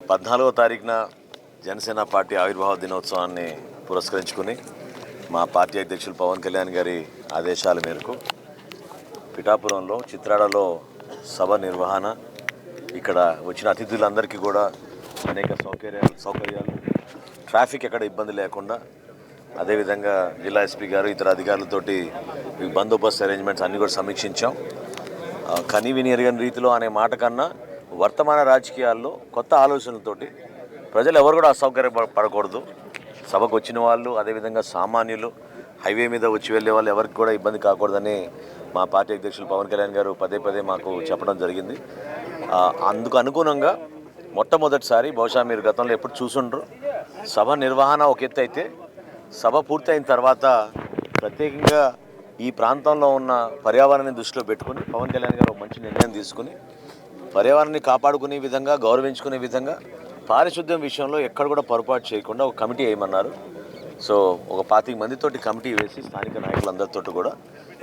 14వ తారీఖున జనసేన పార్టీ ఆవిర్భావ దినోత్సవాన్ని పురస్కరించుకుని మా పార్టీ అధ్యక్షులు పవన్ కళ్యాణ్ గారి ఆదేశాల మేరకు పిఠాపురంలో చిత్రాడలో సభ నిర్వహణ, ఇక్కడ వచ్చిన అతిథులందరికీ కూడా అనేక సౌకర్యాలు, ట్రాఫిక్ ఎక్కడ ఇబ్బంది లేకుండా, అదేవిధంగా జిల్లా ఎస్పీ గారు ఇతర అధికారులతోటి ఈ బందోబస్తు అరేంజ్మెంట్స్ అన్నీ కూడా సమీక్షించాం. కనీ విని ఎరగని రీతిలో అనే మాట కన్నా వర్తమాన రాజకీయాల్లో కొత్త ఆలోచనలతోటి ప్రజలు ఎవరు కూడా అసౌకర్యపడకూడదు. సభకు వచ్చిన వాళ్ళు, అదేవిధంగా సామాన్యులు, హైవే మీద వచ్చి వెళ్ళే వాళ్ళు ఎవరికి కూడా ఇబ్బంది కాకూడదని మా పార్టీ అధ్యక్షులు పవన్ కళ్యాణ్ గారు పదే పదే మాకు చెప్పడం జరిగింది. అందుకు అనుగుణంగా మొట్టమొదటిసారి, బహుశా మీరు గతంలో ఎప్పుడు చూసుండ్రు, సభ నిర్వహణ ఒక ఎత్తు అయితే సభ పూర్తయిన తర్వాత ప్రత్యేకంగా ఈ ప్రాంతంలో ఉన్న పర్యావరణాన్ని దృష్టిలో పెట్టుకుని పవన్ కళ్యాణ్ గారు ఒక మంచి నిర్ణయం తీసుకుని పర్యావరణాన్ని కాపాడుకునే విధంగా, గౌరవించుకునే విధంగా పారిశుద్ధ్యం విషయంలో ఎక్కడ కూడా పొరపాటు చేయకుండా ఒక కమిటీ వేయమన్నారు. సో ఒక 25 మందితోటి కమిటీ వేసి స్థానిక నాయకులందరితో కూడా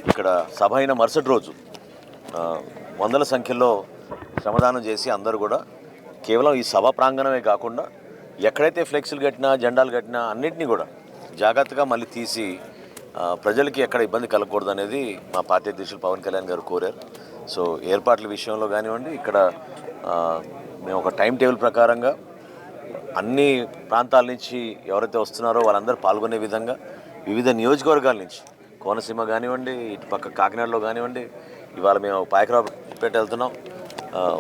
ఇక్కడ సభ అయిన మరుసటి రోజు వందల సంఖ్యలో శ్రమదానం చేసి అందరూ కూడా కేవలం ఈ సభా ప్రాంగణమే కాకుండా ఎక్కడైతే ఫ్లెక్సీలు కట్టినా, జెండాలు కట్టినా అన్నింటినీ కూడా జాగ్రత్తగా మళ్ళీ తీసి ప్రజలకి ఎక్కడ ఇబ్బంది కలగకూడదు అనేది మా పార్టీ అధ్యక్షులు పవన్ కళ్యాణ్ గారు కోరారు. సో ఏర్పాట్ల విషయంలో కానివ్వండి, ఇక్కడ మేము ఒక టైం టేబుల్ ప్రకారంగా అన్ని ప్రాంతాల నుంచి ఎవరైతే వస్తున్నారో వాళ్ళందరూ పాల్గొనే విధంగా వివిధ నియోజకవర్గాల నుంచి, కోనసీమ కానివ్వండి, ఇటు పక్క కాకినాడలో కానివ్వండి, ఇవాళ మేము పాయకరావుపేట వెళ్తున్నాం,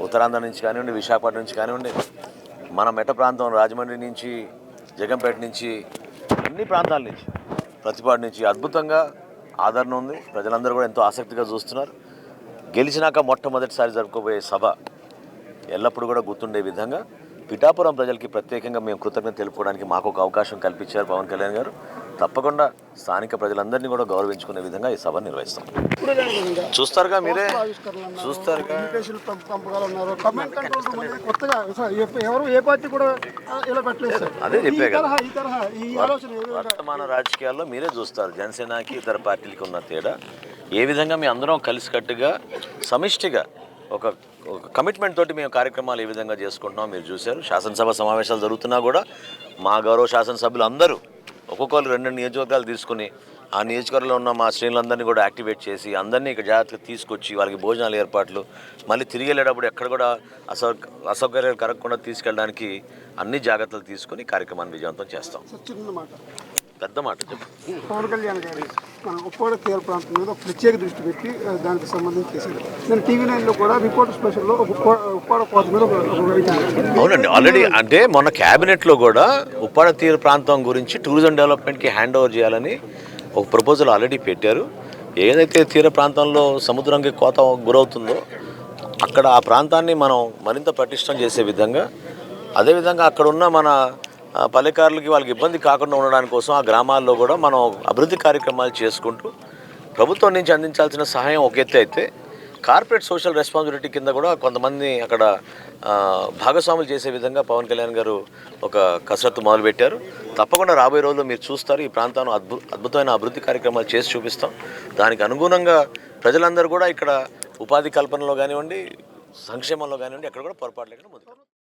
ఉత్తరాంధ్ర నుంచి కానివ్వండి, విశాఖపట్నం నుంచి కానివ్వండి, మన మెట్ట ప్రాంతం రాజమండ్రి నుంచి, జగంపేట నుంచి, అన్ని ప్రాంతాల నుంచి, ప్రతిపాడు నుంచి అద్భుతంగా ఆదరణ ఉంది. ప్రజలందరూ కూడా ఎంతో ఆసక్తిగా చూస్తున్నారు. గెలిచినాక మొట్టమొదటిసారి జరుపుకోబోయే సభ ఎల్లప్పుడూ కూడా గుర్తుండే విధంగా పిఠాపురం ప్రజలకి ప్రత్యేకంగా మేము కృతజ్ఞత తెలుపుకోవడానికి మాకు ఒక అవకాశం కల్పించారు పవన్ కళ్యాణ్ గారు. తప్పకుండా స్థానిక ప్రజలందరినీ కూడా గౌరవించుకునే విధంగా ఈ సభ నిర్వహిస్తాం. చూస్తారుగా, మీరే చూస్తారుగా. అదే చెప్పే కదా, వర్తమాన రాజకీయాల్లో మీరే చూస్తారు జనసేనకి ఇతర పార్టీలకి ఉన్న తేడా. ఏ విధంగా మేము అందరం కలిసికట్టుగా సమిష్టిగా ఒక కమిట్మెంట్ తోటి మేము కార్యక్రమాలు ఏ విధంగా చేసుకుంటున్నాం మీరు చూశారు. శాసనసభ సమావేశాలు జరుగుతున్నా కూడా మా గౌరవ శాసనసభ్యులు అందరూ ఒక్కొక్కరు 2 నియోజకవర్గాలు తీసుకుని ఆ నియోజకవర్గంలో ఉన్న మా శ్రేణులందరినీ కూడా యాక్టివేట్ చేసి అందరినీ ఇక్కడ జాగ్రత్తగా తీసుకొచ్చి వాళ్ళకి భోజనాల ఏర్పాట్లు, మళ్ళీ తిరిగి వెళ్ళేటప్పుడు ఎక్కడ కూడా అసౌకర్యాలు కలగకుండా తీసుకెళ్ళడానికి అన్ని జాగ్రత్తలు తీసుకుని కార్యక్రమాన్ని విజయవంతం చేస్తాం. పెద్ద మాట చెప్పు. పవన్ కళ్యాణ్ గారు మన ఉప్పాడ తీర ప్రాంతం మీద ప్రత్యేక దృష్టి పెట్టి దానికి సంబంధించి నేను TV9లో కూడా రిపోర్ట్ స్పెషల్లో ఉప్పాడ కోత మీద. అవునండి, ఆల్రెడీ అంటే మొన్న క్యాబినెట్లో కూడా ఉప్పాడ తీర ప్రాంతం గురించి టూరిజం డెవలప్మెంట్కి హ్యాండ్ ఓవర్ చేయాలని ఒక ప్రపోజల్ ఆల్రెడీ పెట్టారు. ఏదైతే తీర ప్రాంతంలో సముద్రంకి కోత గురవుతుందో అక్కడ ఆ ప్రాంతాన్ని మనం మరింత పటిష్టం చేసే విధంగా, అదేవిధంగా అక్కడ ఉన్న మన పల్లెకారులకి వాళ్ళకి ఇబ్బంది కాకుండా ఉండడానికి కోసం ఆ గ్రామాల్లో కూడా మనం అభివృద్ధి కార్యక్రమాలు చేసుకుంటూ ప్రభుత్వం నుంచి అందించాల్సిన సహాయం ఒక ఎత్తు అయితే కార్పొరేట్ సోషల్ రెస్పాన్సిబిలిటీ కింద కూడా కొంతమంది అక్కడ భాగస్వాములు చేసే విధంగా పవన్ కళ్యాణ్ గారు ఒక కసరత్తు మొదలుపెట్టారు. తప్పకుండా రాబోయే రోజుల్లో మీరు చూస్తారు. ఈ ప్రాంతాన్ని అద్భుతమైన అభివృద్ధి కార్యక్రమాలు చేసి చూపిస్తాం. దానికి అనుగుణంగా ప్రజలందరూ కూడా ఇక్కడ ఉపాధి కల్పనలో కానివ్వండి, సంక్షేమంలో కానివ్వండి, ఎక్కడ కూడా పొరపాటు లేకుండా ముందుకు